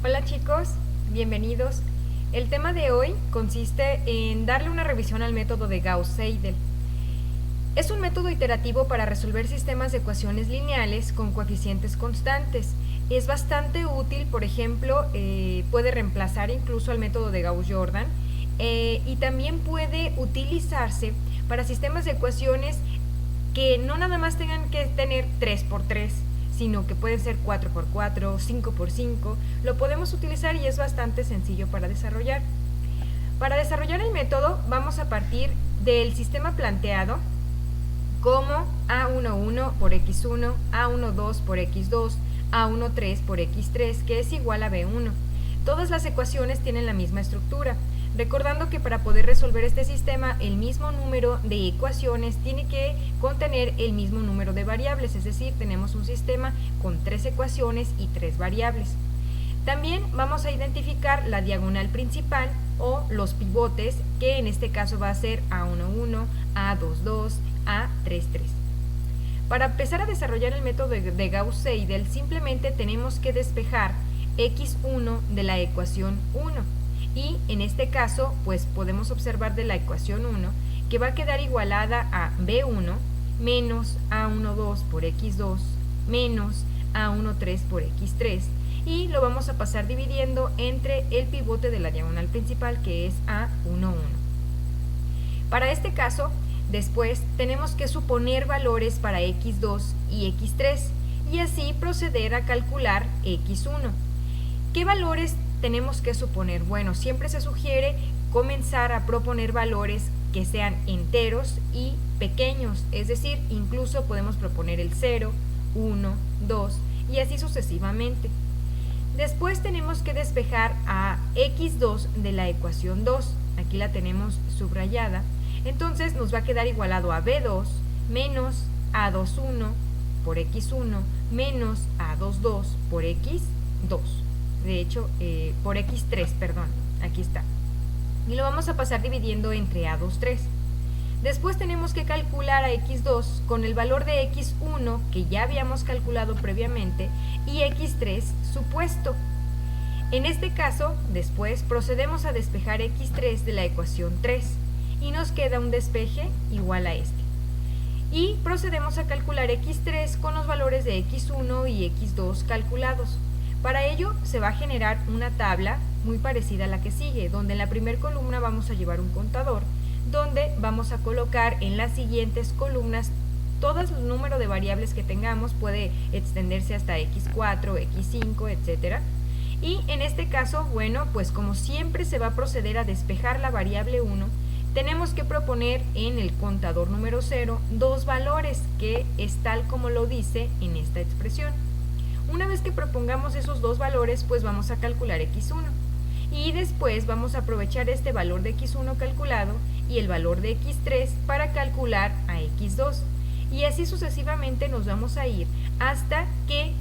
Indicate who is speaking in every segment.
Speaker 1: Hola chicos, bienvenidos. El tema de hoy consiste en darle una revisión al método de Gauss-Seidel. Es un método iterativo para resolver sistemas de ecuaciones lineales con coeficientes constantes. Es bastante útil, por ejemplo, puede reemplazar incluso al método de Gauss-Jordan y también puede utilizarse para sistemas de ecuaciones que no nada más tengan que tener 3×3, sino que pueden ser 4×4, 5×5, lo podemos utilizar y es bastante sencillo para desarrollar. Para desarrollar el método vamos a partir del sistema planteado como A11 por X1, A12 por X2, A13 por X3, que es igual a B1. Todas las ecuaciones tienen la misma estructura, recordando que para poder resolver este sistema el mismo número de ecuaciones tiene que contener el mismo número de variables, es decir, tenemos un sistema con 3 ecuaciones y 3 variables. También vamos a identificar la diagonal principal o los pivotes, que en este caso va a ser A11, A22, A33. Para empezar a desarrollar el método de Gauss-Seidel simplemente tenemos que despejar x1 de la ecuación 1 y en este caso pues podemos observar de la ecuación 1 que va a quedar igualada a b1 menos a12 por x2 menos a13 por x3 y lo vamos a pasar dividiendo entre el pivote de la diagonal principal, que es a11. Para este caso después tenemos que suponer valores para x2 y x3 y así proceder a calcular x1. ¿Qué valores tenemos que suponer? Bueno, siempre se sugiere comenzar a proponer valores que sean enteros y pequeños, es decir, incluso podemos proponer el 0, 1, 2 y así sucesivamente. Después tenemos que despejar a x2 de la ecuación 2, aquí la tenemos subrayada, entonces nos va a quedar igualado a b2 menos a21 por x1 menos a22 por x2. De hecho, por x3, perdón, aquí está. Y lo vamos a pasar dividiendo entre a23. Después tenemos que calcular a x2 con el valor de x1 que ya habíamos calculado previamente y x3 supuesto. En este caso, después procedemos a despejar x3 de la ecuación 3 y nos queda un despeje igual a este. Y procedemos a calcular x3 con los valores de x1 y x2 calculados. Para ello se va a generar una tabla muy parecida a la que sigue, donde en la primera columna vamos a llevar un contador, donde vamos a colocar en las siguientes columnas todo el número de variables que tengamos, puede extenderse hasta x4, x5, etc. Y en este caso, bueno, pues como siempre se va a proceder a despejar la variable 1, tenemos que proponer en el contador número 0 dos valores, que es tal como lo dice en esta expresión. Una vez que propongamos esos dos valores, pues vamos a calcular x1 y después vamos a aprovechar este valor de x1 calculado y el valor de x3 para calcular a x2 y así sucesivamente nos vamos a ir hasta que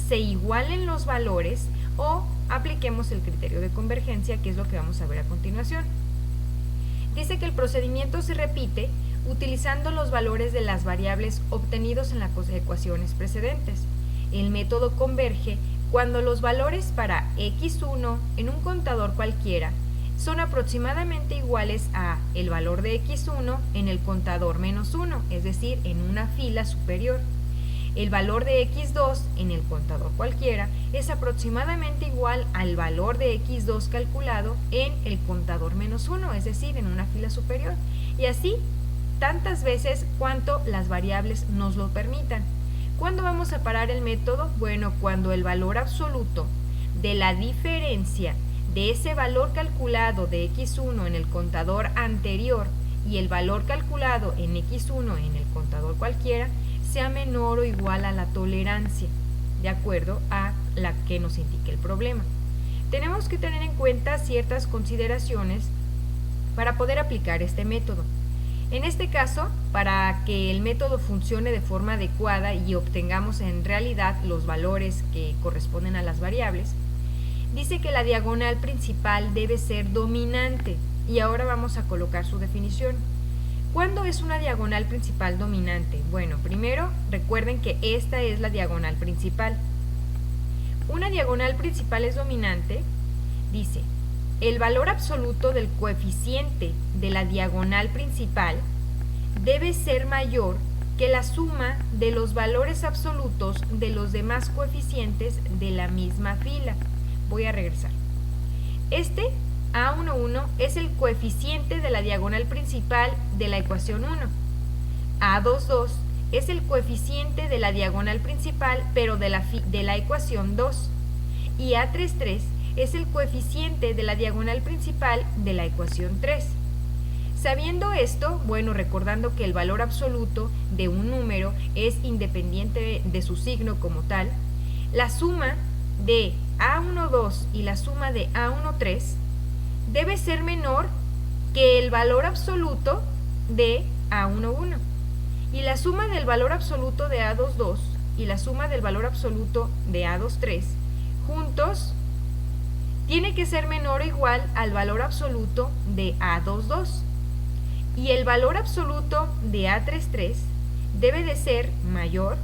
Speaker 1: se igualen los valores o apliquemos el criterio de convergencia, que es lo que vamos a ver a continuación. Dice que el procedimiento se repite utilizando los valores de las variables obtenidos en las ecuaciones precedentes. El método converge cuando los valores para x1 en un contador cualquiera son aproximadamente iguales a el valor de x1 en el contador menos 1, es decir, en una fila superior. El valor de x2 en el contador cualquiera es aproximadamente igual al valor de x2 calculado en el contador menos 1, es decir, en una fila superior. Y así, tantas veces cuanto las variables nos lo permitan. ¿Cuándo vamos a parar el método? Bueno, cuando el valor absoluto de la diferencia de ese valor calculado de x1 en el contador anterior y el valor calculado en x1 en el contador cualquiera sea menor o igual a la tolerancia, de acuerdo a la que nos indique el problema. Tenemos que tener en cuenta ciertas consideraciones para poder aplicar este método. En este caso, para que el método funcione de forma adecuada y obtengamos en realidad los valores que corresponden a las variables, dice que la diagonal principal debe ser dominante y ahora vamos a colocar su definición. ¿Cuándo es una diagonal principal dominante? Bueno, primero recuerden que esta es la diagonal principal. Una diagonal principal es dominante, dice, el valor absoluto del coeficiente de la diagonal principal debe ser mayor que la suma de los valores absolutos de los demás coeficientes de la misma fila. Voy a regresar. Este A11 es el coeficiente de la diagonal principal de la ecuación 1. A22 es el coeficiente de la diagonal principal, pero de la ecuación 2. Y A33 es el coeficiente de la diagonal principal de la ecuación 3. Sabiendo esto, bueno, recordando que el valor absoluto de un número es independiente de su signo como tal, la suma de A12 y la suma de A13 debe ser menor que el valor absoluto de A11. Y la suma del valor absoluto de A22 y la suma del valor absoluto de A23 juntos tiene que ser menor o igual al valor absoluto de A22. Y el valor absoluto de A33 debe de ser mayor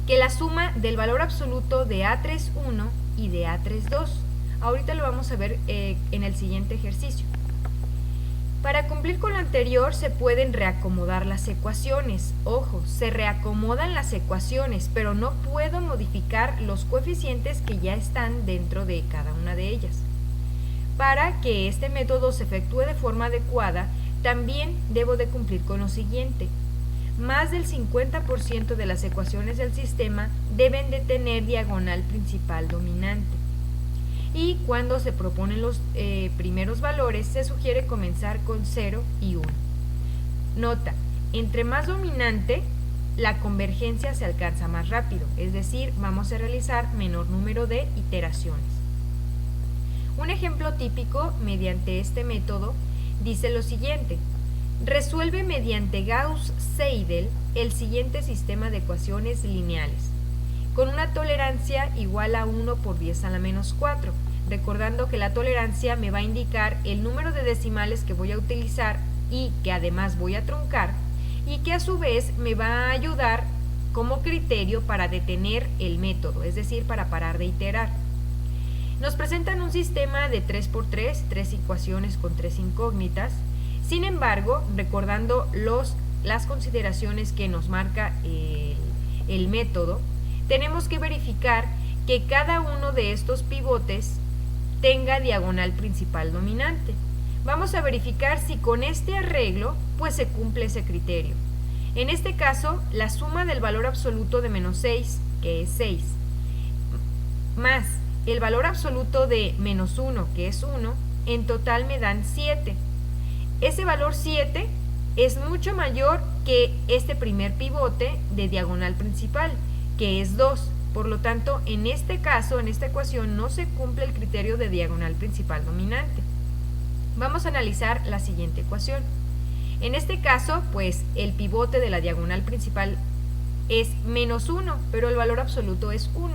Speaker 1: que la suma del valor absoluto de A31 y de A32. Ahorita lo vamos a ver en el siguiente ejercicio. Para cumplir con lo anterior se pueden reacomodar las ecuaciones. Ojo, se reacomodan las ecuaciones, pero no puedo modificar los coeficientes que ya están dentro de cada una de ellas. Para que este método se efectúe de forma adecuada, también debo de cumplir con lo siguiente. Más del 50% de las ecuaciones del sistema deben de tener diagonal principal dominante. Y cuando se proponen los primeros valores, se sugiere comenzar con 0 y 1. Nota, entre más dominante, la convergencia se alcanza más rápido, es decir, vamos a realizar menor número de iteraciones. Un ejemplo típico mediante este método dice lo siguiente: resuelve mediante Gauss-Seidel el siguiente sistema de ecuaciones lineales, con una tolerancia igual a 1 por 10 a la menos 4, recordando que la tolerancia me va a indicar el número de decimales que voy a utilizar y que además voy a truncar, y que a su vez me va a ayudar como criterio para detener el método, es decir, para parar de iterar. Nos presentan un sistema de 3×3, 3 ecuaciones con 3 incógnitas. Sin embargo, recordando las consideraciones que nos marca el método, tenemos que verificar que cada uno de estos pivotes tenga diagonal principal dominante. Vamos a verificar si con este arreglo pues se cumple ese criterio. En este caso, la suma del valor absoluto de menos 6, que es 6, más el valor absoluto de menos 1, que es 1, en total me dan 7. Ese valor 7 es mucho mayor que este primer pivote de diagonal principal, que es 2. Por lo tanto, en este caso, en esta ecuación, no se cumple el criterio de diagonal principal dominante. Vamos a analizar la siguiente ecuación. En este caso, pues, el pivote de la diagonal principal es menos 1, pero el valor absoluto es 1.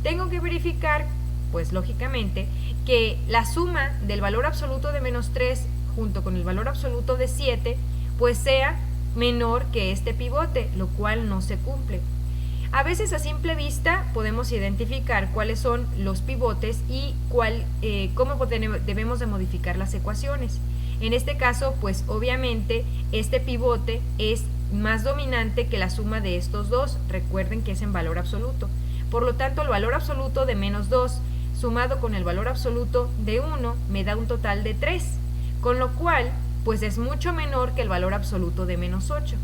Speaker 1: Tengo que verificar, pues, lógicamente, que la suma del valor absoluto de menos 3 junto con el valor absoluto de 7, pues sea menor que este pivote, lo cual no se cumple. A veces a simple vista podemos identificar cuáles son los pivotes y cómo debemos de modificar las ecuaciones. En este caso, pues obviamente este pivote es más dominante que la suma de estos dos. Recuerden que es en valor absoluto. Por lo tanto, el valor absoluto de menos 2 sumado con el valor absoluto de 1 me da un total de 3, con lo cual pues es mucho menor que el valor absoluto de menos 8.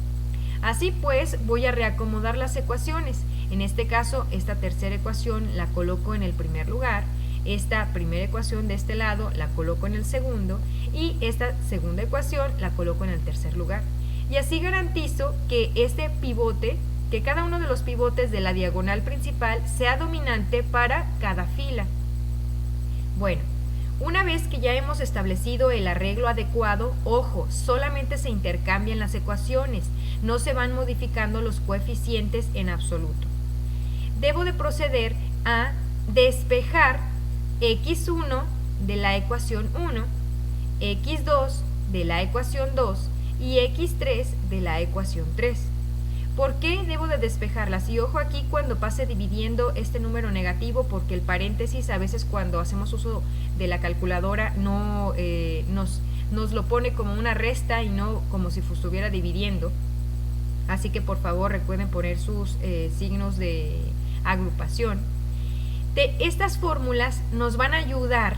Speaker 1: Así pues, voy a reacomodar las ecuaciones. En este caso, esta tercera ecuación la coloco en el primer lugar, esta primera ecuación de este lado la coloco en el segundo y esta segunda ecuación la coloco en el tercer lugar. Y así garantizo que que cada uno de los pivotes de la diagonal principal sea dominante para cada fila. Bueno, una vez que ya hemos establecido el arreglo adecuado, ojo, solamente se intercambian las ecuaciones, no se van modificando los coeficientes en absoluto. Debo de proceder a despejar x1 de la ecuación 1, x2 de la ecuación 2 y x3 de la ecuación 3. ¿Por qué debo de despejarlas? Y ojo aquí cuando pase dividiendo este número negativo, porque el paréntesis a veces cuando hacemos uso de la calculadora no nos lo pone como una resta y no como si estuviera dividiendo. Así que por favor recuerden poner sus signos de agrupación. Estas fórmulas nos van a ayudar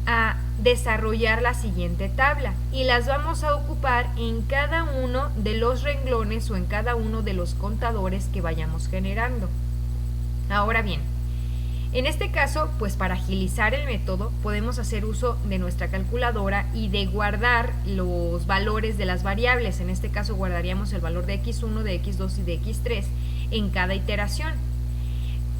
Speaker 1: a desarrollar la siguiente tabla y las vamos a ocupar en cada uno de los renglones o en cada uno de los contadores que vayamos generando. Ahora bien, en este caso, pues para agilizar el método podemos hacer uso de nuestra calculadora y de guardar los valores de las variables. En este caso guardaríamos el valor de x1, de x2 y de x3 en cada iteración.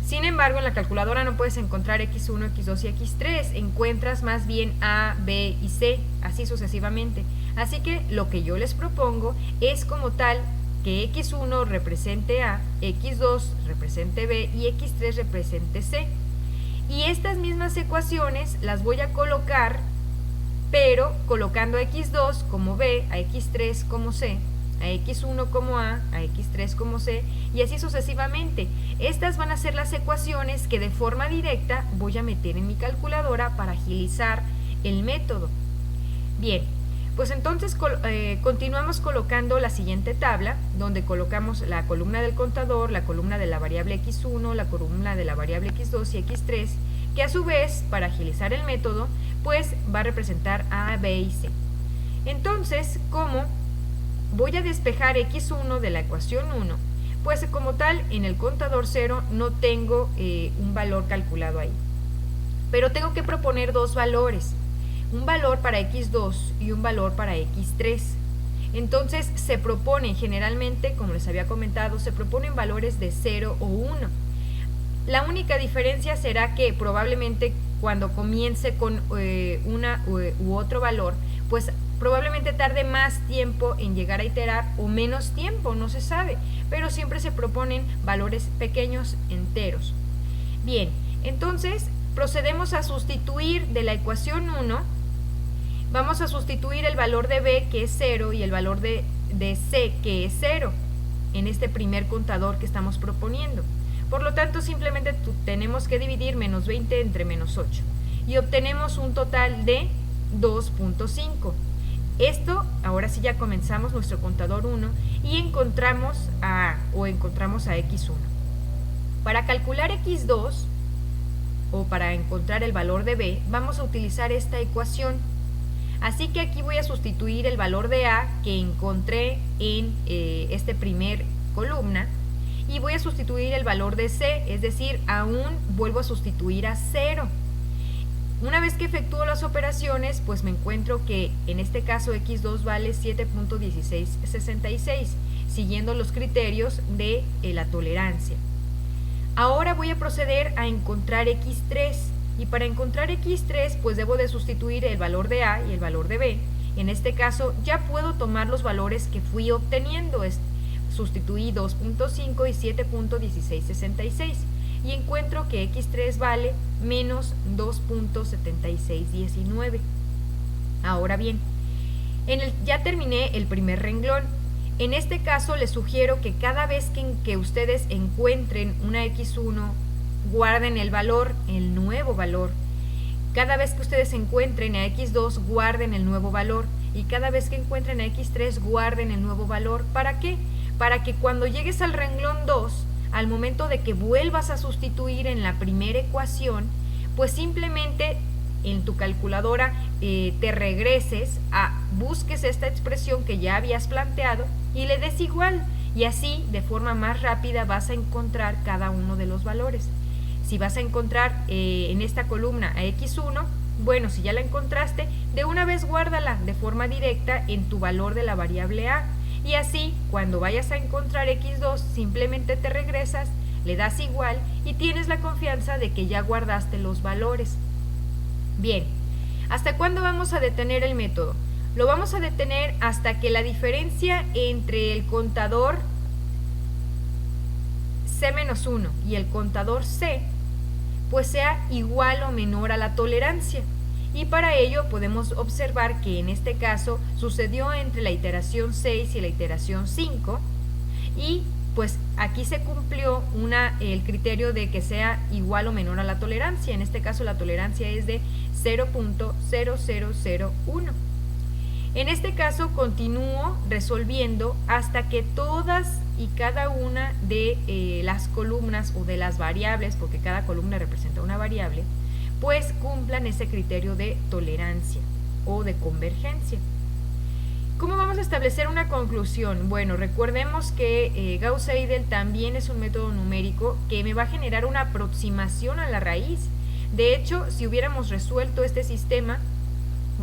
Speaker 1: Sin embargo, en la calculadora no puedes encontrar x1, x2 y x3, encuentras más bien a, b y c, así sucesivamente. Así que lo que yo les propongo es como tal que x1 represente a, x2 represente b y x3 represente c. Y estas mismas ecuaciones las voy a colocar, pero colocando a x2 como b, a x3 como c, a x1 como a x3 como c, y así sucesivamente. Estas van a ser las ecuaciones que de forma directa voy a meter en mi calculadora para agilizar el método. Bien, pues entonces continuamos colocando la siguiente tabla, donde colocamos la columna del contador, la columna de la variable x1, la columna de la variable x2 y x3, que a su vez, para agilizar el método, pues va a representar a, b y c. Entonces, ¿cómo voy a despejar x1 de la ecuación 1? Pues como tal, en el contador 0 no tengo un valor calculado ahí, pero tengo que proponer dos valores, un valor para x2 y un valor para x3. Entonces se proponen generalmente, como les había comentado, se proponen valores de 0 o 1. La única diferencia será que probablemente cuando comience con una u otro valor, pues probablemente tarde más tiempo en llegar a iterar o menos tiempo, no se sabe, pero siempre se proponen valores pequeños enteros. Bien, entonces procedemos a sustituir de la ecuación 1, vamos a sustituir el valor de b, que es 0, y el valor de c, que es 0, en este primer contador que estamos proponiendo. Por lo tanto, simplemente tenemos que dividir menos 20 entre menos 8 y obtenemos un total de 2.5. Esto, ahora sí ya comenzamos nuestro contador 1 y encontramos a x1. Para calcular x2 o para encontrar el valor de b, vamos a utilizar esta ecuación. Así que aquí voy a sustituir el valor de a que encontré en este primer columna y voy a sustituir el valor de c, es decir, aún vuelvo a sustituir a 0. Una vez que efectúo las operaciones, pues me encuentro que en este caso x2 vale 7.1666, siguiendo los criterios de la tolerancia. Ahora voy a proceder a encontrar x3, y para encontrar x3 pues debo de sustituir el valor de a y el valor de b. En este caso ya puedo tomar los valores que fui obteniendo, sustituí 2.5 y 7.1666. Y encuentro que x3 vale menos 2.7619. Ahora bien, ya terminé el primer renglón. En este caso les sugiero que cada vez que ustedes encuentren una x1, guarden el nuevo valor. Cada vez que ustedes encuentren a x2, guarden el nuevo valor. Y cada vez que encuentren a x3, guarden el nuevo valor. ¿Para qué? Para que cuando llegues al renglón 2, al momento de que vuelvas a sustituir en la primera ecuación, pues simplemente en tu calculadora te regreses busques esta expresión que ya habías planteado y le des igual, y así de forma más rápida vas a encontrar cada uno de los valores. Si vas a encontrar en esta columna a x1, bueno, si ya la encontraste, de una vez guárdala de forma directa en tu valor de la variable a. Y así, cuando vayas a encontrar x2, simplemente te regresas, le das igual y tienes la confianza de que ya guardaste los valores. Bien, ¿hasta cuándo vamos a detener el método? Lo vamos a detener hasta que la diferencia entre el contador C-1 y el contador C pues sea igual o menor a la tolerancia. Y para ello podemos observar que en este caso sucedió entre la iteración 6 y la iteración 5, y pues aquí se cumplió el criterio de que sea igual o menor a la tolerancia. En este caso la tolerancia es de 0.0001. En este caso continúo resolviendo hasta que todas y cada una de las columnas o de las variables, porque cada columna representa una variable, pues cumplan ese criterio de tolerancia o de convergencia. ¿Cómo vamos a establecer una conclusión? Bueno, recordemos que Gauss-Seidel también es un método numérico que me va a generar una aproximación a la raíz. De hecho, si hubiéramos resuelto este sistema,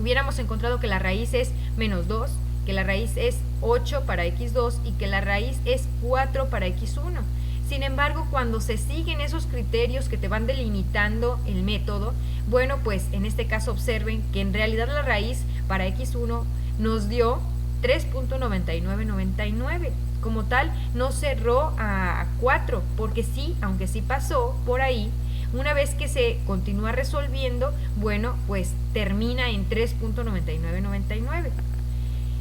Speaker 1: hubiéramos encontrado que la raíz es menos 2, que la raíz es 8 para x2 y que la raíz es 4 para x1. Sin embargo, cuando se siguen esos criterios que te van delimitando el método, bueno, pues en este caso observen que en realidad la raíz para x1 nos dio 3.9999. Como tal, no cerró a 4, porque sí, aunque sí pasó por ahí, una vez que se continúa resolviendo, bueno, pues termina en 3.9999.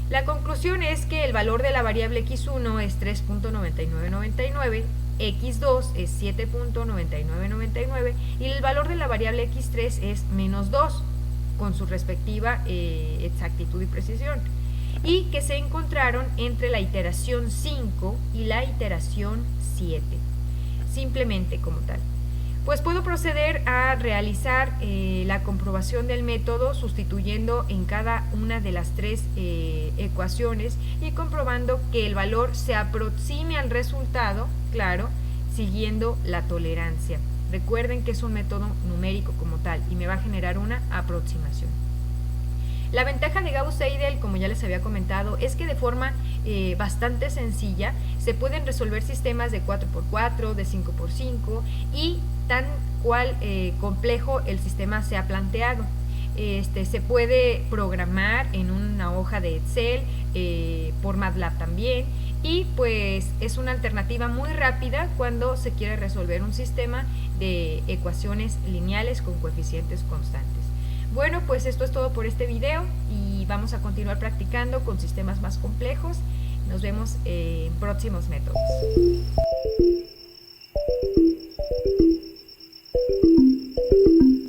Speaker 1: La conclusión es que el valor de la variable x1 es 3.9999, x2 es 7.9999 y el valor de la variable x3 es menos 2, con su respectiva exactitud y precisión, y que se encontraron entre la iteración 5 y la iteración 7, simplemente como tal. Pues puedo proceder a realizar la comprobación del método sustituyendo en cada una de las tres ecuaciones y comprobando que el valor se aproxime al resultado, claro, siguiendo la tolerancia. Recuerden que es un método numérico como tal y me va a generar una aproximación. La ventaja de Gauss-Seidel, como ya les había comentado, es que de forma bastante sencilla se pueden resolver sistemas de 4x4, de 5x5 y tan cual complejo el sistema se ha planteado. Se puede programar en una hoja de Excel, por MATLAB también, y pues es una alternativa muy rápida cuando se quiere resolver un sistema de ecuaciones lineales con coeficientes constantes. Bueno, pues esto es todo por este video y vamos a continuar practicando con sistemas más complejos. Nos vemos en próximos métodos.